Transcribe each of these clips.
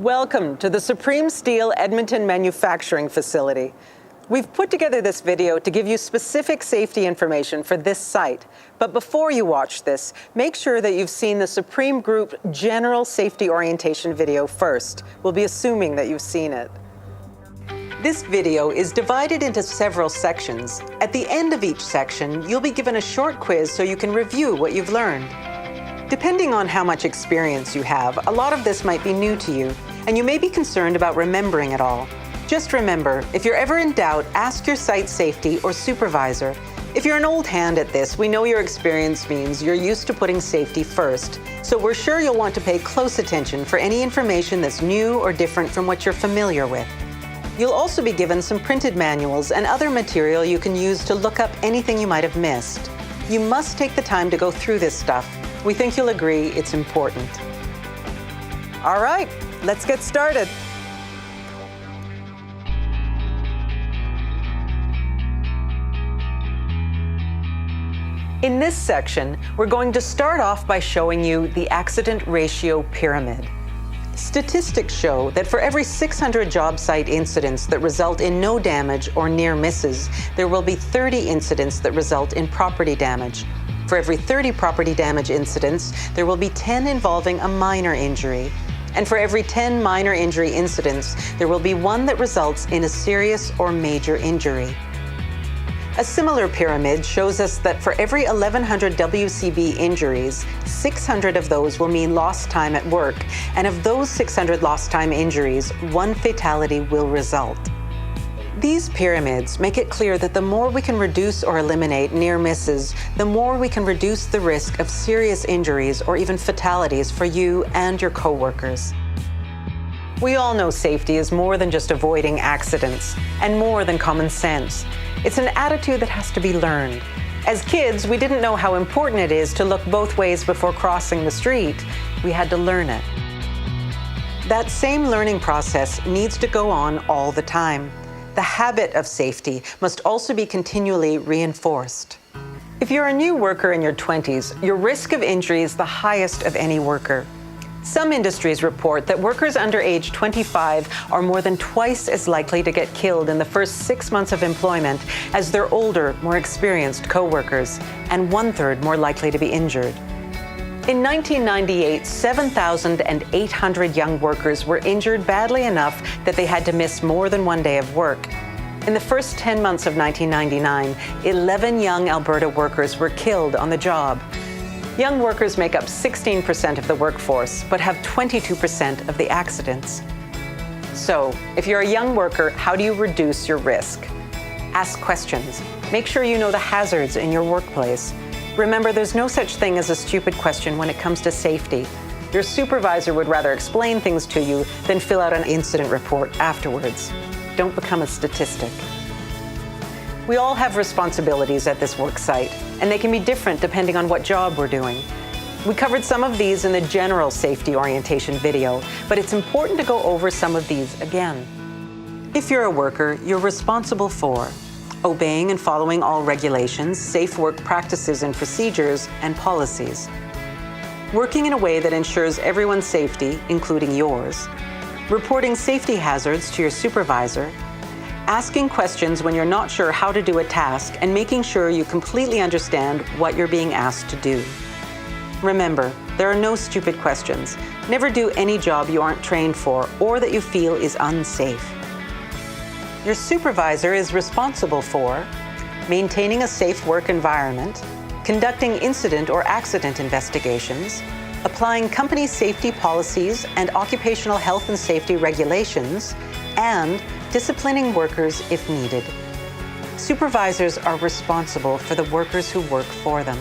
Welcome to the Supreme Steel Edmonton manufacturing facility. We've put together this video to give you specific safety information for this site. But before you watch this, make sure that you've seen the Supreme Group General Safety Orientation video first. We'll be assuming that you've seen it. This video is divided into several sections. At the end of each section, you'll be given a short quiz so you can review what you've learned. Depending on how much experience you have, a lot of this might be new to you, and you may be concerned about remembering it all. Just remember, if you're ever in doubt, ask your site safety or supervisor. If you're an old hand at this, we know your experience means you're used to putting safety first, so we're sure you'll want to pay close attention for any information that's new or different from what you're familiar with. You'll also be given some printed manuals and other material you can use to look up anything you might have missed. You must take the time to go through this stuff. We think you'll agree it's important. All right, let's get started. In this section, we're going to start off by showing you the accident ratio pyramid. Statistics show that for every 600 job site incidents that result in no damage or near misses, there will be 30 incidents that result in property damage. For every 30 property damage incidents, there will be 10 involving a minor injury. And for every 10 minor injury incidents, there will be one that results in a serious or major injury. A similar pyramid shows us that for every 1,100 WCB injuries, 600 of those will mean lost time at work, and of those 600 lost time injuries, one fatality will result. These pyramids make it clear that the more we can reduce or eliminate near misses, the more we can reduce the risk of serious injuries or even fatalities for you and your coworkers. We all know safety is more than just avoiding accidents and more than common sense. It's an attitude that has to be learned. As kids, we didn't know how important it is to look both ways before crossing the street. We had to learn it. That same learning process needs to go on all the time. The habit of safety must also be continually reinforced. If you're a new worker in your 20s, your risk of injury is the highest of any worker. Some industries report that workers under age 25 are more than twice as likely to get killed in the first 6 months of employment as their older, more experienced coworkers, and 1/3 more likely to be injured. In 1998, 7,800 young workers were injured badly enough that they had to miss more than one day of work. In the first 10 months of 1999, 11 young Alberta workers were killed on the job. Young workers make up 16% of the workforce, but have 22% of the accidents. So, if you're a young worker, how do you reduce your risk? Ask questions. Make sure you know the hazards in your workplace. Remember, there's no such thing as a stupid question when it comes to safety. Your supervisor would rather explain things to you than fill out an incident report afterwards. Don't become a statistic. We all have responsibilities at this work site, and they can be different depending on what job we're doing. We covered some of these in the general safety orientation video, but it's important to go over some of these again. If you're a worker, you're responsible for obeying and following all regulations, safe work practices and procedures, and policies. Working in a way that ensures everyone's safety, including yours. Reporting safety hazards to your supervisor. Asking questions when you're not sure how to do a task and making sure you completely understand what you're being asked to do. Remember, there are no stupid questions. Never do any job you aren't trained for or that you feel is unsafe. Your supervisor is responsible for maintaining a safe work environment, conducting incident or accident investigations, applying company safety policies and occupational health and safety regulations, and disciplining workers if needed. Supervisors are responsible for the workers who work for them.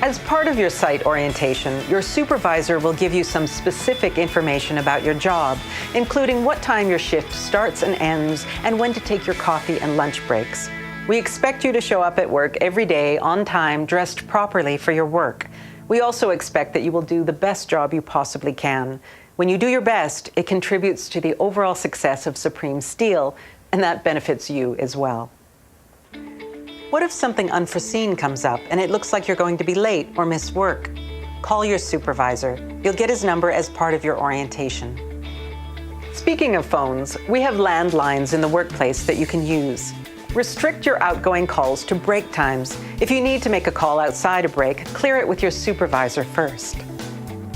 As part of your site orientation, your supervisor will give you some specific information about your job, including what time your shift starts and ends and when to take your coffee and lunch breaks. We expect you to show up at work every day on time, dressed properly for your work. We also expect that you will do the best job you possibly can. When you do your best, it contributes to the overall success of Supreme Steel, and that benefits you as well. What if something unforeseen comes up and it looks like you're going to be late or miss work? call your supervisor. You'll get his number as part of your orientation. Speaking of phones, we have landlines in the workplace that you can use. Restrict your outgoing calls to break times. If you need to make a call outside a break, clear it with your supervisor first.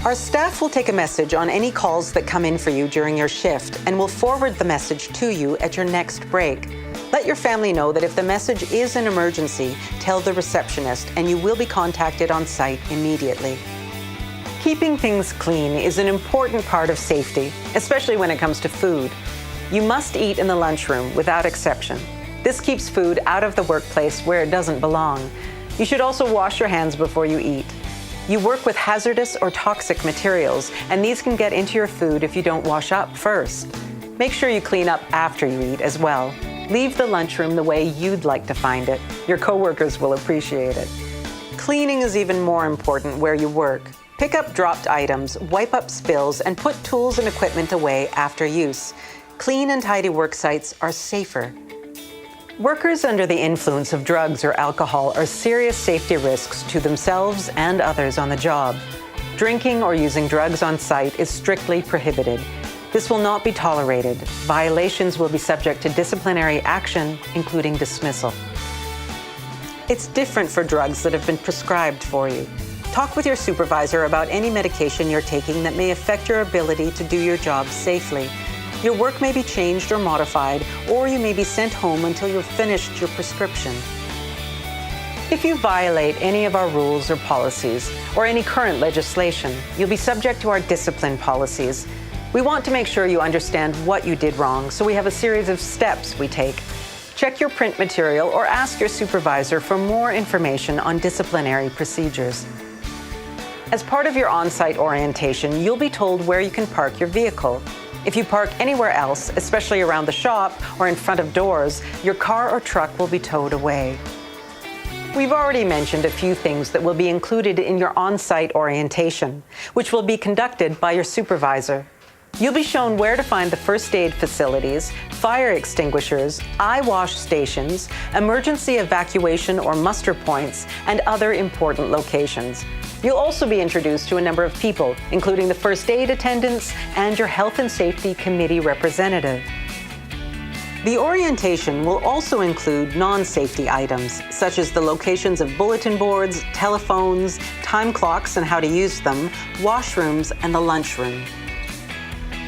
Our staff will take a message on any calls that come in for you during your shift and will forward the message to you at your next break. Let your family know that if the message is an emergency, tell the receptionist and you will be contacted on site immediately. Keeping things clean is an important part of safety, especially when it comes to food. You must eat in the lunchroom without exception. This keeps food out of the workplace where it doesn't belong. You should also wash your hands before you eat. You work with hazardous or toxic materials, and these can get into your food if you don't wash up first. Make sure you clean up after you eat as well. Leave the lunchroom the way you'd like to find it. Your coworkers will appreciate it. Cleaning is even more important where you work. Pick up dropped items, wipe up spills, and put tools and equipment away after use. Clean and tidy work sites are safer. Workers under the influence of drugs or alcohol are serious safety risks to themselves and others on the job. Drinking or using drugs on site is strictly prohibited. This will not be tolerated. Violations will be subject to disciplinary action, including dismissal. It's different for drugs that have been prescribed for you. Talk with your supervisor about any medication you're taking that may affect your ability to do your job safely. Your work may be changed or modified, or you may be sent home until you've finished your prescription. If you violate any of our rules or policies, or any current legislation, you'll be subject to our discipline policies. We want to make sure you understand what you did wrong, so we have a series of steps we take. Check your print material or ask your supervisor for more information on disciplinary procedures. As part of your on-site orientation, you'll be told where you can park your vehicle. If you park anywhere else, especially around the shop or in front of doors, your car or truck will be towed away. We've already mentioned a few things that will be included in your on-site orientation, which will be conducted by your supervisor. You'll be shown where to find the first aid facilities, fire extinguishers, eye wash stations, emergency evacuation or muster points, and other important locations. You'll also be introduced to a number of people, including the first aid attendants and your health and safety committee representative. The orientation will also include non-safety items, such as the locations of bulletin boards, telephones, time clocks and how to use them, washrooms, and the lunchroom.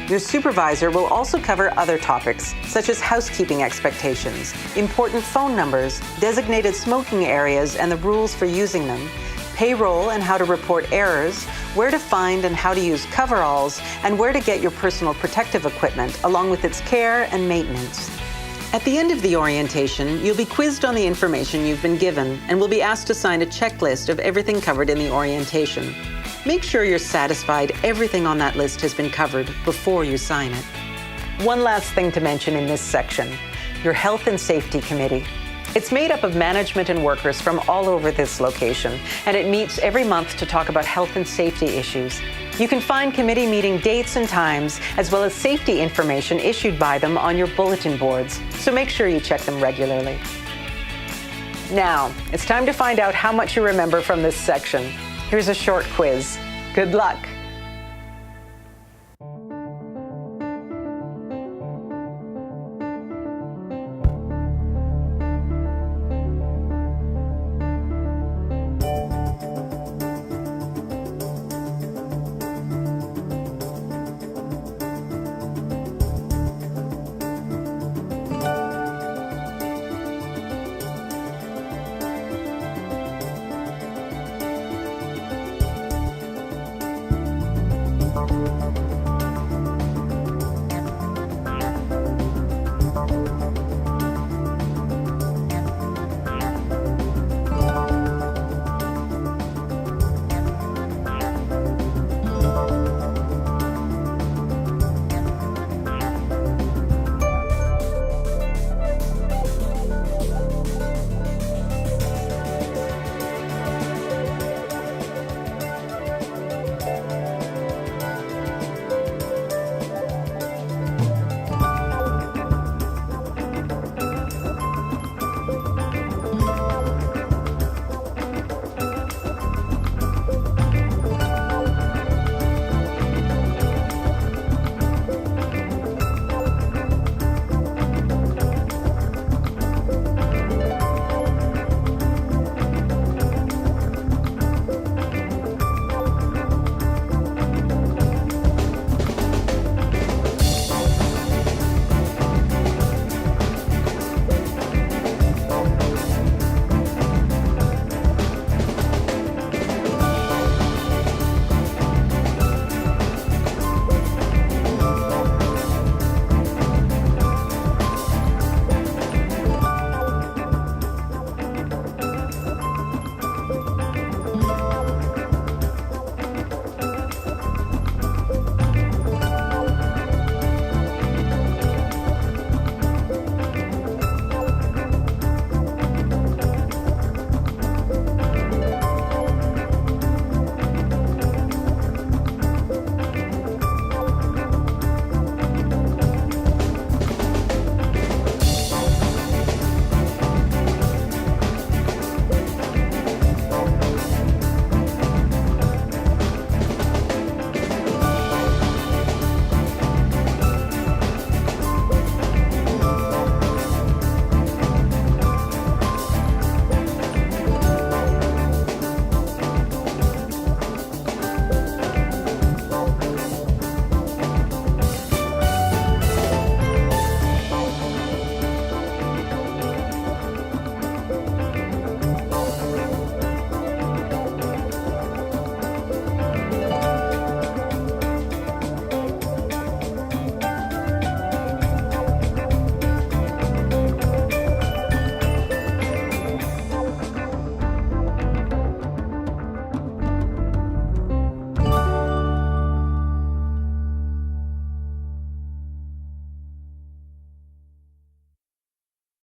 Your supervisor will also cover other topics, such as housekeeping expectations, important phone numbers, designated smoking areas and the rules for using them, payroll and how to report errors, where to find and how to use coveralls, and where to get your personal protective equipment, along with its care and maintenance. At the end of the orientation, you'll be quizzed on the information you've been given and will be asked to sign a checklist of everything covered in the orientation. Make sure you're satisfied everything on that list has been covered before you sign it. One last thing to mention in this section, your Health and Safety Committee. It's made up of management and workers from all over this location, and it meets every month to talk about health and safety issues. You can find committee meeting dates and times, as well as safety information issued by them on your bulletin boards, so make sure you check them regularly. Now, it's time to find out how much you remember from this section. Here's a short quiz. Good luck.